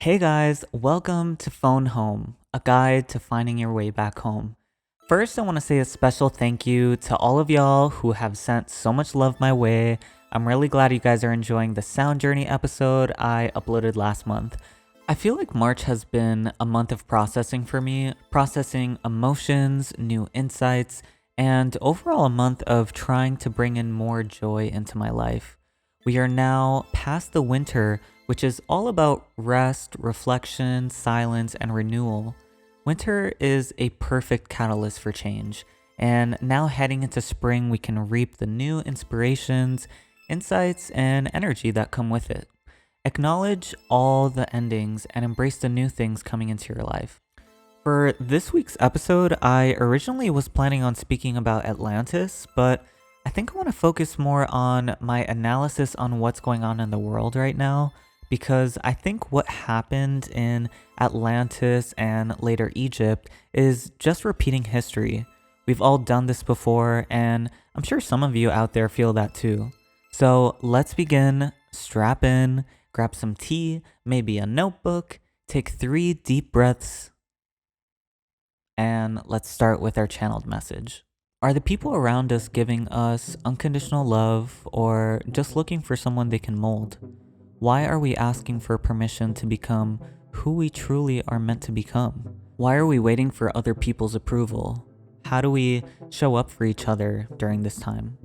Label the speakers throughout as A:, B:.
A: Hey guys, welcome to Phone Home, a guide to finding your way back home. First, I want to say a special thank you to all of y'all who have sent so much love my way. I'm really glad you guys are enjoying the Sound Journey episode I uploaded last month. I feel like March has been a month of processing for me, processing emotions, new insights, and overall a month of trying to bring in more joy into my life. We are now past the winter, which is all about rest, reflection, silence, and renewal. Winter is a perfect catalyst for change, and now heading into spring, we can reap the new inspirations, insights, and energy that come with it. Acknowledge all the endings and embrace the new things coming into your life. For this week's episode, I originally was planning on speaking about Atlantis, but I think I want to focus more on my analysis on what's going on in the world right now, because I think what happened in Atlantis and later Egypt is just repeating history. We've all done this before, and I'm sure some of you out there feel that too. So let's begin. Strap in, grab some tea, maybe a notebook, take 3 deep breaths, and let's start with our channeled message. Are the people around us giving us unconditional love or just looking for someone they can mold? Why are we asking for permission to become who we truly are meant to become? Why are we waiting for other people's approval? How do we show up for each other during this time?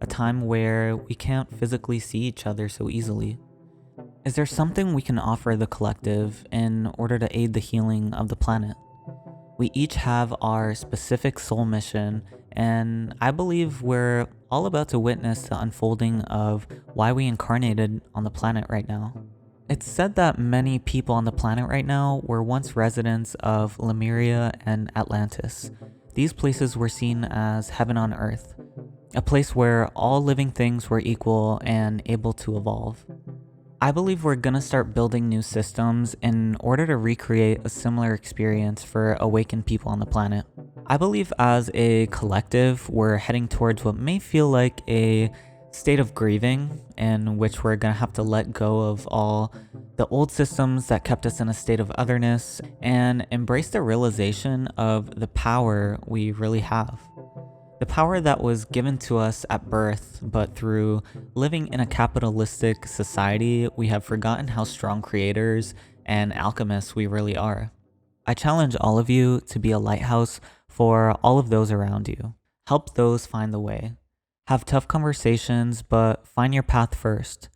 A: A time where we can't physically see each other so easily. Is there something we can offer the collective in order to aid the healing of the planet? We each have our specific soul mission, and I believe we're all about to witness the unfolding of why we incarnated on the planet right now. It's said that many people on the planet right now were once residents of Lemuria and Atlantis. These places were seen as heaven on earth, a place where all living things were equal and able to evolve. I believe we're gonna start building new systems in order to recreate a similar experience for awakened people on the planet. I believe as a collective, we're heading towards what may feel like a state of grieving, in which we're gonna have to let go of all the old systems that kept us in a state of otherness and embrace the realization of the power we really have. The power that was given to us at birth, but through living in a capitalistic society, we have forgotten how strong creators and alchemists we really are. I challenge all of you to be a lighthouse for all of those around you. Help those find the way. Have tough conversations, but find your path first.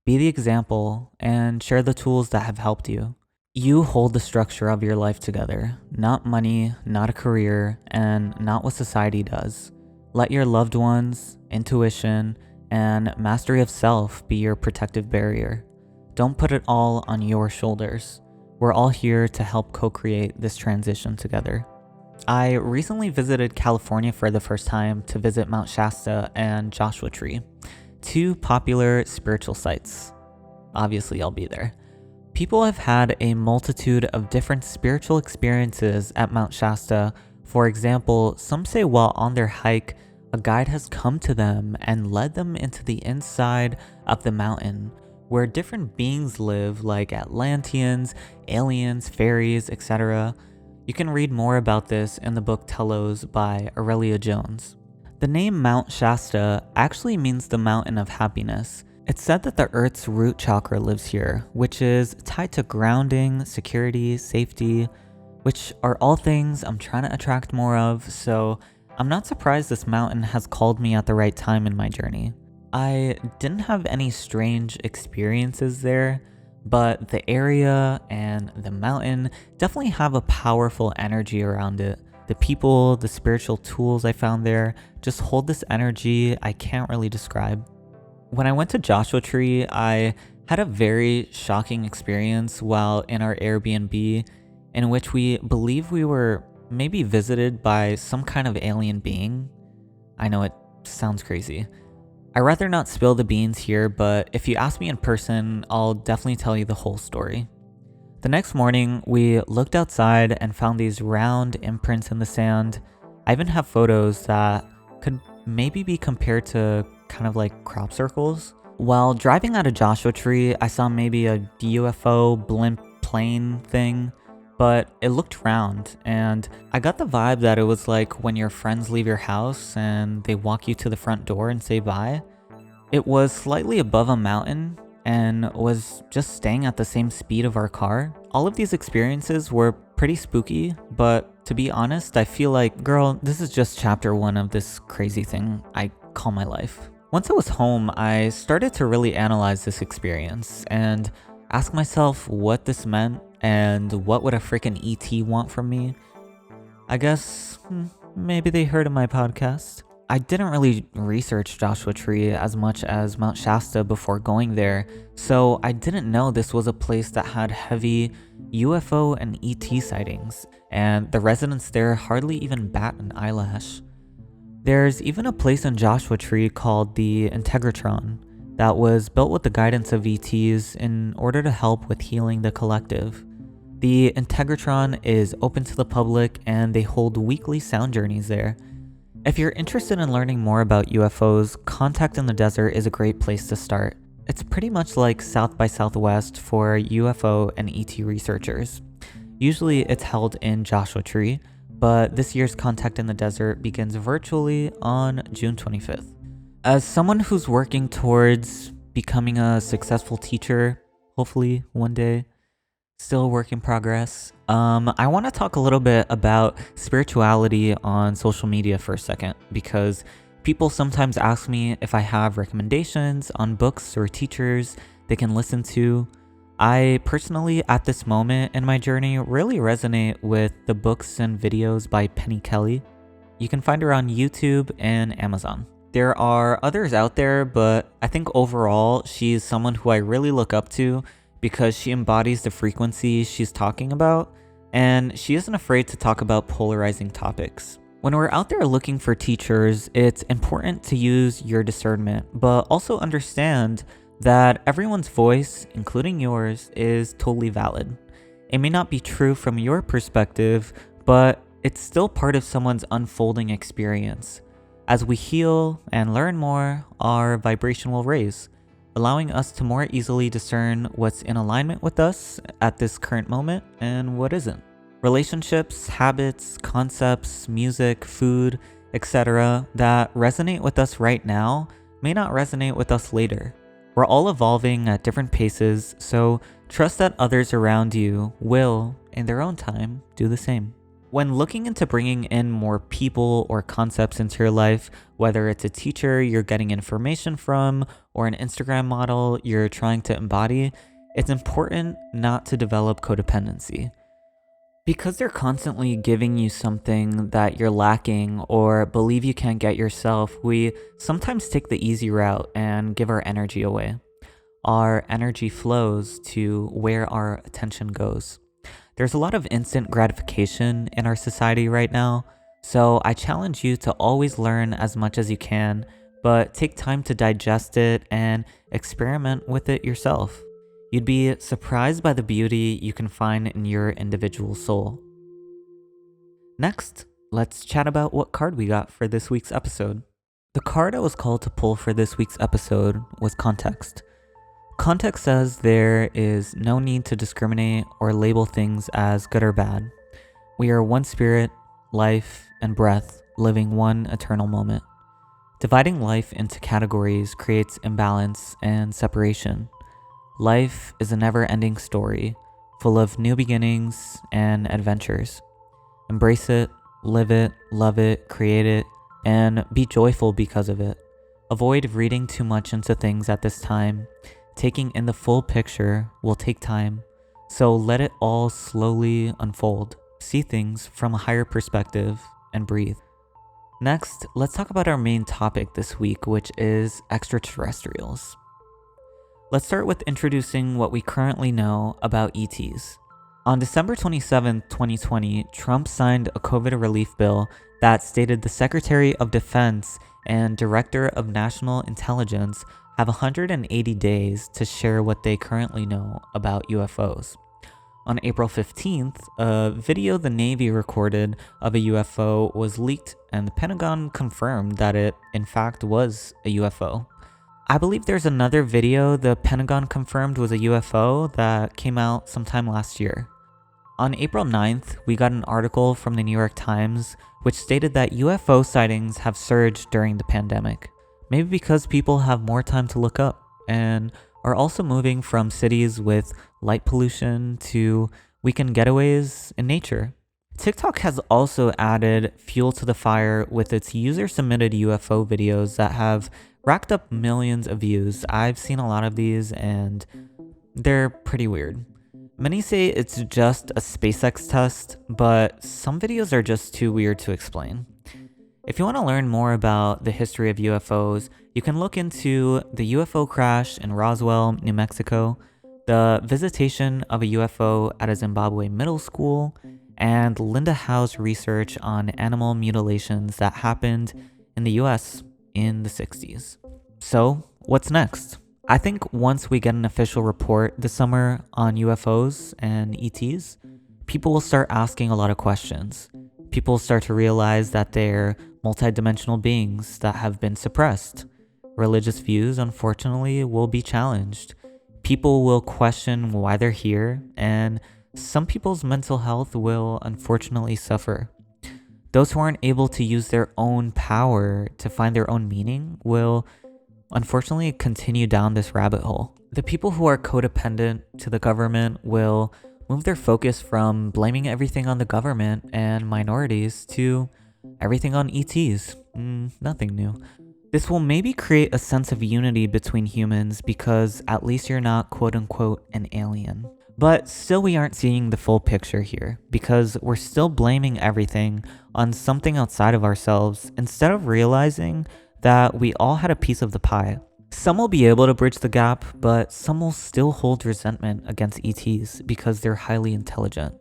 A: Be the example and share the tools that have helped you. You hold the structure of your life together, not money, not a career, and not what society does. Let your loved ones, intuition, and mastery of self be your protective barrier. Don't put it all on your shoulders. We're all here to help co-create this transition together. I recently visited California for the first time to visit Mount Shasta and Joshua Tree, 2 popular spiritual sites. Obviously, I'll be there. People have had a multitude of different spiritual experiences at Mount Shasta. For example, some say while on their hike, a guide has come to them and led them into the inside of the mountain, where different beings live like Atlanteans, aliens, fairies, etc. You can read more about this in the book Telos by Aurelia Jones. The name Mount Shasta actually means the mountain of happiness. It's said that the Earth's root chakra lives here, which is tied to grounding, security, safety, which are all things I'm trying to attract more of, so I'm not surprised this mountain has called me at the right time in my journey. I didn't have any strange experiences there, but the area and the mountain definitely have a powerful energy around it. The people, the spiritual tools I found there just hold this energy I can't really describe. When I went to Joshua Tree, I had a very shocking experience while in our Airbnb, in which we believe we were maybe visited by some kind of alien being. I know it sounds crazy. I'd rather not spill the beans here, but if you ask me in person, I'll definitely tell you the whole story. The next morning, we looked outside and found these round imprints in the sand. I even have photos that could maybe be compared to kind of like crop circles. While driving out of Joshua Tree, I saw maybe a UFO, blimp, plane thing, but it looked round, and I got the vibe that it was like when your friends leave your house and they walk you to the front door and say bye. It was slightly above a mountain and was just staying at the same speed of our car. All of these experiences were pretty spooky, but to be honest, I feel like, girl, this is just chapter 1 of this crazy thing I call my life. Once I was home, I started to really analyze this experience and ask myself what this meant and what would a freaking ET want from me. I guess maybe they heard of my podcast. I didn't really research Joshua Tree as much as Mount Shasta before going there, so I didn't know this was a place that had heavy UFO and ET sightings, and the residents there hardly even bat an eyelash. There's even a place in Joshua Tree called the Integratron that was built with the guidance of ETs in order to help with healing the collective. The Integratron is open to the public and they hold weekly sound journeys there. If you're interested in learning more about UFOs, Contact in the Desert is a great place to start. It's pretty much like South by Southwest for UFO and ET researchers. Usually it's held in Joshua Tree, but this year's Contact in the Desert begins virtually on June 25th. As someone who's working towards becoming a successful teacher, hopefully one day, still a work in progress, I want to talk a little bit about spirituality on social media for a second, because people sometimes ask me if I have recommendations on books or teachers they can listen to. I personally, at this moment in my journey, really resonate with the books and videos by Penny Kelly. You can find her on YouTube and Amazon. There are others out there, but I think overall she's someone who I really look up to because she embodies the frequency she's talking about, and she isn't afraid to talk about polarizing topics. When we're out there looking for teachers, it's important to use your discernment, but also understand that everyone's voice, including yours, is totally valid. It may not be true from your perspective, but it's still part of someone's unfolding experience. As we heal and learn more, our vibration will raise, allowing us to more easily discern what's in alignment with us at this current moment and what isn't. Relationships, habits, concepts, music, food, etc. that resonate with us right now may not resonate with us later. We're all evolving at different paces, so trust that others around you will, in their own time, do the same. When looking into bringing in more people or concepts into your life, whether it's a teacher you're getting information from or an Instagram model you're trying to embody, it's important not to develop codependency. Because they're constantly giving you something that you're lacking or believe you can't get yourself, we sometimes take the easy route and give our energy away. Our energy flows to where our attention goes. There's a lot of instant gratification in our society right now, so I challenge you to always learn as much as you can, but take time to digest it and experiment with it yourself. You'd be surprised by the beauty you can find in your individual soul. Next, let's chat about what card we got for this week's episode. The card I was called to pull for this week's episode was Context. Context says there is no need to discriminate or label things as good or bad. We are one spirit, life, and breath, living one eternal moment. Dividing life into categories creates imbalance and separation. Life is a never-ending story, full of new beginnings and adventures. Embrace it, live it, love it, create it, and be joyful because of it. Avoid reading too much into things at this time. Taking in the full picture will take time, so let it all slowly unfold. See things from a higher perspective and breathe. Next, let's talk about our main topic this week, which is extraterrestrials. Let's start with introducing what we currently know about ETs. On December 27, 2020, Trump signed a COVID relief bill that stated the Secretary of Defense and Director of National Intelligence have 180 days to share what they currently know about UFOs. On April 15th, a video the Navy recorded of a UFO was leaked, and the Pentagon confirmed that it, in fact, was a UFO. I believe there's another video the Pentagon confirmed was a UFO that came out sometime last year. On April 9th, we got an article from the New York Times which stated that UFO sightings have surged during the pandemic. Maybe because people have more time to look up and are also moving from cities with light pollution to weekend getaways in nature. TikTok has also added fuel to the fire with its user-submitted UFO videos that have racked up millions of views. I've seen a lot of these and they're pretty weird. Many say it's just a SpaceX test, but some videos are just too weird to explain. If you want to learn more about the history of UFOs, you can look into the UFO crash in Roswell, New Mexico, the visitation of a UFO at a Zimbabwe middle school, and Linda Howe's research on animal mutilations that happened in the US in the 60s. So, what's next? I think once we get an official report this summer on UFOs and ETs, people will start asking a lot of questions. People will start to realize that they're multidimensional beings that have been suppressed. Religious views, unfortunately, will be challenged. People will question why they're here, and some people's mental health will unfortunately suffer. Those who aren't able to use their own power to find their own meaning will unfortunately continue down this rabbit hole. The people who are codependent to the government will move their focus from blaming everything on the government and minorities to everything on ETs. Nothing new. This will maybe create a sense of unity between humans because at least you're not quote unquote an alien. But still we aren't seeing the full picture here because we're still blaming everything on something outside of ourselves instead of realizing that we all had a piece of the pie. Some will be able to bridge the gap, but some will still hold resentment against ETs because they're highly intelligent.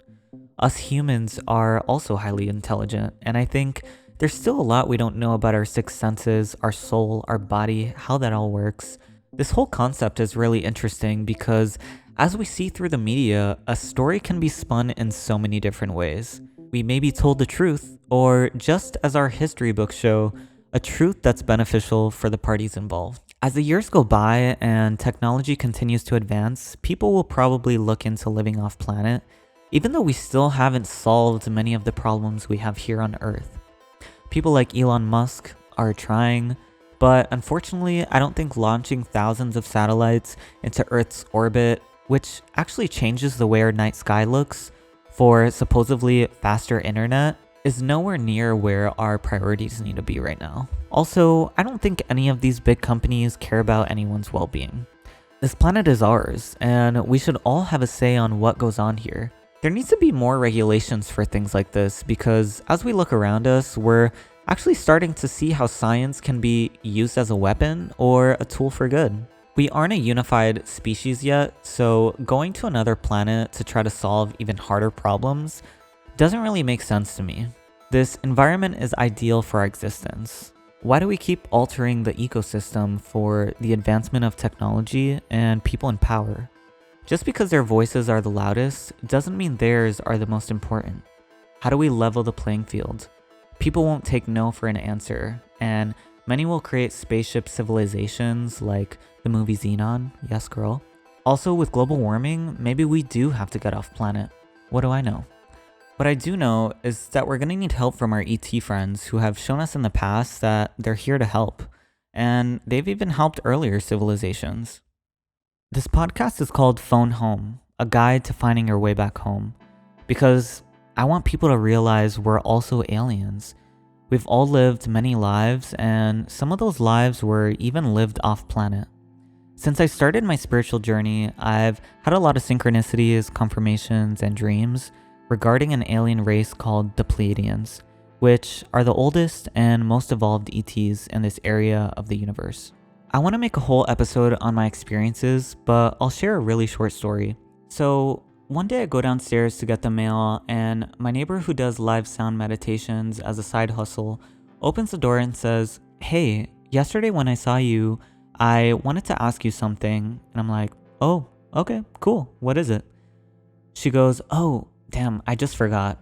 A: Us humans are also highly intelligent, and I think there's still a lot we don't know about our sixth senses, our soul, our body, how that all works. This whole concept is really interesting because as we see through the media, a story can be spun in so many different ways. We may be told the truth, or just as our history books show, a truth that's beneficial for the parties involved. As the years go by and technology continues to advance, people will probably look into living off planet, even though we still haven't solved many of the problems we have here on Earth. People like Elon Musk are trying, but unfortunately, I don't think launching thousands of satellites into Earth's orbit, which actually changes the way our night sky looks for supposedly faster internet, is nowhere near where our priorities need to be right now. Also, I don't think any of these big companies care about anyone's well-being. This planet is ours, and we should all have a say on what goes on here. There needs to be more regulations for things like this because as we look around us, we're actually starting to see how science can be used as a weapon or a tool for good. We aren't a unified species yet, so going to another planet to try to solve even harder problems doesn't really make sense to me. This environment is ideal for our existence. Why do we keep altering the ecosystem for the advancement of technology and people in power? Just because their voices are the loudest doesn't mean theirs are the most important. How do we level the playing field? People won't take no for an answer, and many will create spaceship civilizations like the movie Xenon, yes girl. Also with global warming, maybe we do have to get off planet. What do I know? What I do know is that we're going to need help from our ET friends who have shown us in the past that they're here to help, and they've even helped earlier civilizations. This podcast is called Phone Home, a guide to finding your way back home, because I want people to realize we're also aliens. We've all lived many lives, and some of those lives were even lived off planet. Since I started my spiritual journey, I've had a lot of synchronicities, confirmations, and dreams regarding an alien race called the Pleiadians, which are the oldest and most evolved ETs in this area of the universe. I want to make a whole episode on my experiences, but I'll share a really short story. So, one day I go downstairs to get the mail, and my neighbor who does live sound meditations as a side hustle opens the door and says, "Hey, yesterday when I saw you, I wanted to ask you something." And I'm like, "Oh, okay, cool. What is it?" She goes, "Oh, damn, I just forgot."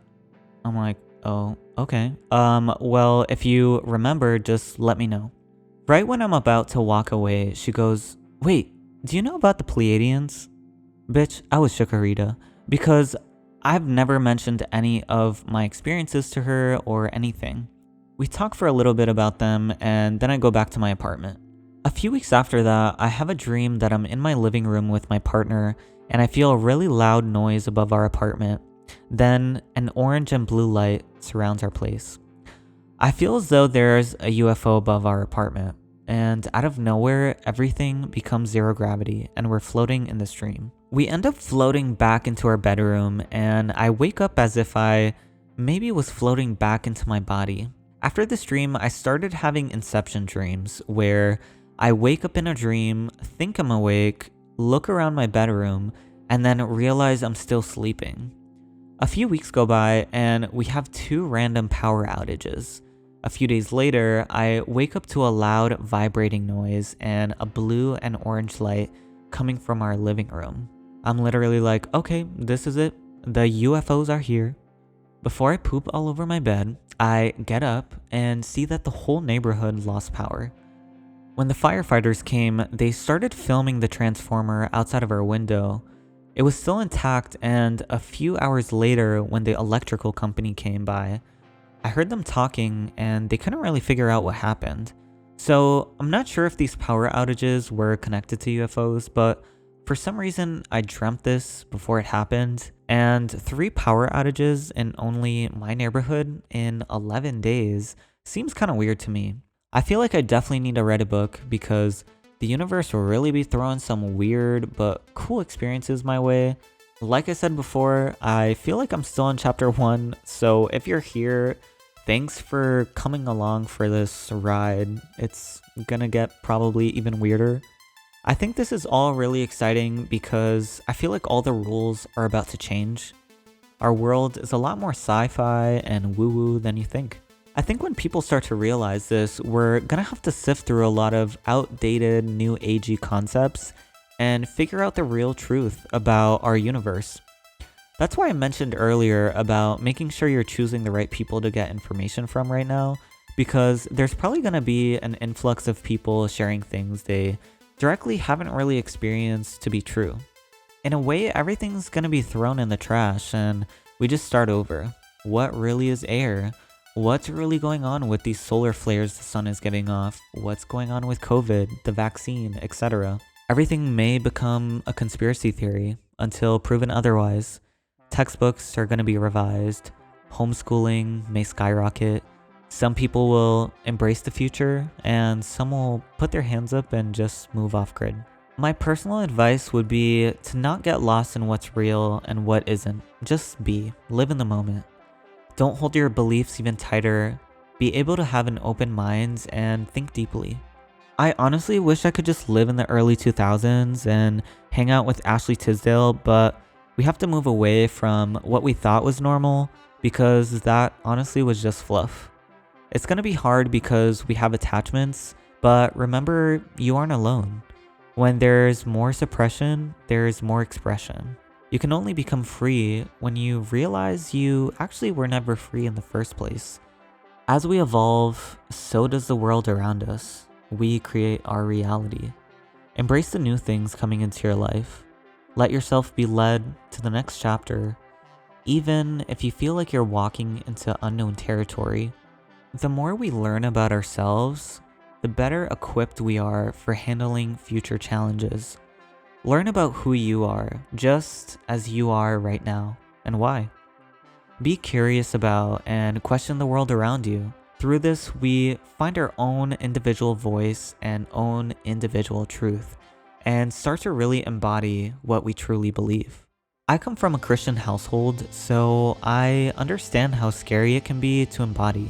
A: I'm like, "Oh, okay. Well, if you remember, just let me know." Right when I'm about to walk away, she goes, "Wait, do you know about the Pleiadians?" Bitch, I was Shakarita because I've never mentioned any of my experiences to her or anything. We talk for a little bit about them and then I go back to my apartment. A few weeks after that, I have a dream that I'm in my living room with my partner and I feel a really loud noise above our apartment. Then an orange and blue light surrounds our place. I feel as though there's a UFO above our apartment, and out of nowhere, everything becomes zero gravity and we're floating in this dream. We end up floating back into our bedroom, and I wake up as if I maybe was floating back into my body. After this dream, I started having inception dreams where I wake up in a dream, think I'm awake, look around my bedroom, and then realize I'm still sleeping. A few weeks go by, and we have 2 random power outages. A few days later, I wake up to a loud vibrating noise and a blue and orange light coming from our living room. I'm literally like, okay, this is it. The UFOs are here. Before I poop all over my bed, I get up and see that the whole neighborhood lost power. When the firefighters came, they started filming the transformer outside of our window. It was still intact, and a few hours later, when the electrical company came by, I heard them talking and they couldn't really figure out what happened. So I'm not sure if these power outages were connected to UFOs, but for some reason I dreamt this before it happened, and 3 power outages in only my neighborhood in 11 days seems kind of weird to me. I feel like I definitely need to write a book because the universe will really be throwing some weird but cool experiences my way. Like I said before, I feel like I'm still in chapter 1, so if you're here, thanks for coming along for this ride. It's gonna get probably even weirder. I think this is all really exciting because I feel like all the rules are about to change. Our world is a lot more sci-fi and woo-woo than you think. I think when people start to realize this, we're gonna have to sift through a lot of outdated, new agey concepts and figure out the real truth about our universe. That's why I mentioned earlier about making sure you're choosing the right people to get information from right now, because there's probably going to be an influx of people sharing things they directly haven't really experienced to be true. In a way, everything's going to be thrown in the trash and we just start over. What really is air? What's really going on with these solar flares the sun is giving off? What's going on with COVID, the vaccine, etc.? Everything may become a conspiracy theory until proven otherwise. Textbooks are going to be revised. Homeschooling may skyrocket. Some people will embrace the future, and some will put their hands up and just move off grid. My personal advice would be to not get lost in what's real and what isn't. Just be. Live in the moment. Don't hold your beliefs even tighter. Be able to have an open mind and think deeply. I honestly wish I could just live in the early 2000s and hang out with Ashley Tisdale, but we have to move away from what we thought was normal because that honestly was just fluff. It's going to be hard because we have attachments, but remember, you aren't alone. When there's more suppression, there's more expression. You can only become free when you realize you actually were never free in the first place. As we evolve, so does the world around us. We create our reality. Embrace the new things coming into your life. Let yourself be led to the next chapter, even if you feel like you're walking into unknown territory. The more we learn about ourselves, the better equipped we are for handling future challenges. Learn about who you are, just as you are right now, and why. Be curious about and question the world around you. Through this, we find our own individual voice and own individual truth, and start to really embody what we truly believe. I come from a Christian household, so I understand how scary it can be to embody,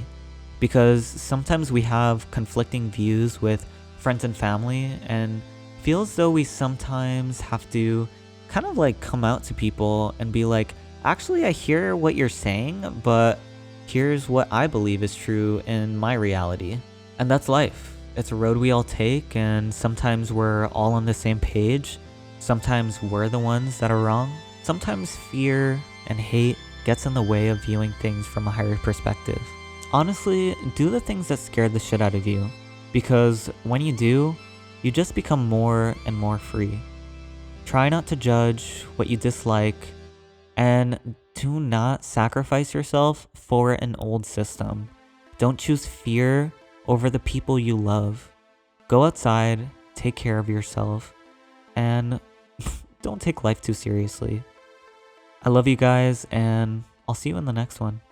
A: because sometimes we have conflicting views with friends and family, and feel as though we sometimes have to kind of like come out to people and be like, actually, I hear what you're saying, but here's what I believe is true in my reality. And that's life. It's a road we all take, and sometimes we're all on the same page. Sometimes we're the ones that are wrong. Sometimes fear and hate gets in the way of viewing things from a higher perspective. Honestly, do the things that scare the shit out of you. Because when you do, you just become more and more free. Try not to judge what you dislike, and do not sacrifice yourself for an old system. Don't choose fear over the people you love. Go outside, take care of yourself, and don't take life too seriously. I love you guys, and I'll see you in the next one.